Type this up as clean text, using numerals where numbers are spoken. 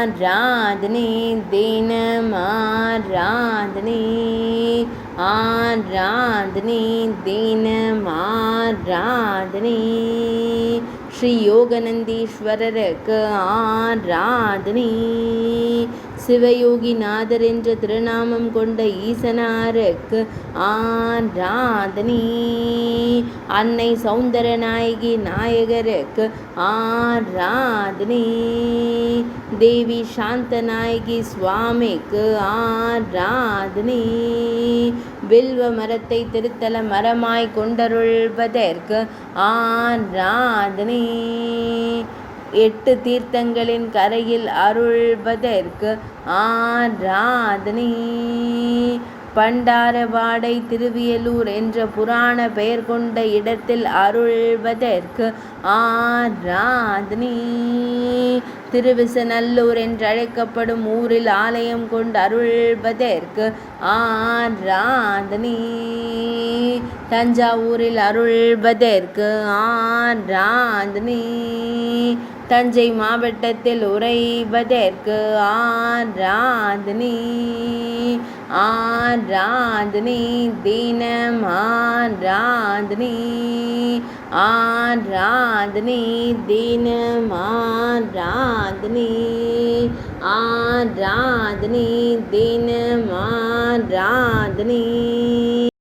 ஆராதனை தினம் ஆராதனை ஆராதனை தினம் ஆராதனை ஸ்ரீ யோகநந்தீஸ்வரருக்கு ஆராதனை சிவயோகிநாதர் என்ற திருநாமம் கொண்ட ஈசனாருக்கு ஆராதனை அன்னை சௌந்தரநாயகி நாயகருக்கு ஆராதனை தேவி சாந்தநாயகி சுவாமிக்கு ஆராதனை வில்வ மரத்தை திருத்தல மரமாய் கொண்டருள்வதற்கு ஆராதனை 8 தீர்த்தங்களின் கரையில் அருள்வதற்கு ஆராதனை பண்டாரவாடை திருவியலூர் என்ற புராண பெயர் கொண்ட இடத்தில் அருள்வதற்கு ஆராதனை திருவிசநல்லூர் என்றழைக்கப்படும் ஊரில் ஆலயம் கொண்டு அருள்வதற்கு ஆராதனை தஞ்சாவூரில் அருள்வதற்கு ஆராதனை தஞ்சை மாவட்டத்தில் உறைவதற்கு ஆராதனை ஆராதனை தினம் ஆராதனை ஆராதனை தினம் ஆராதனை ஆராதனை தினம் ஆராதனை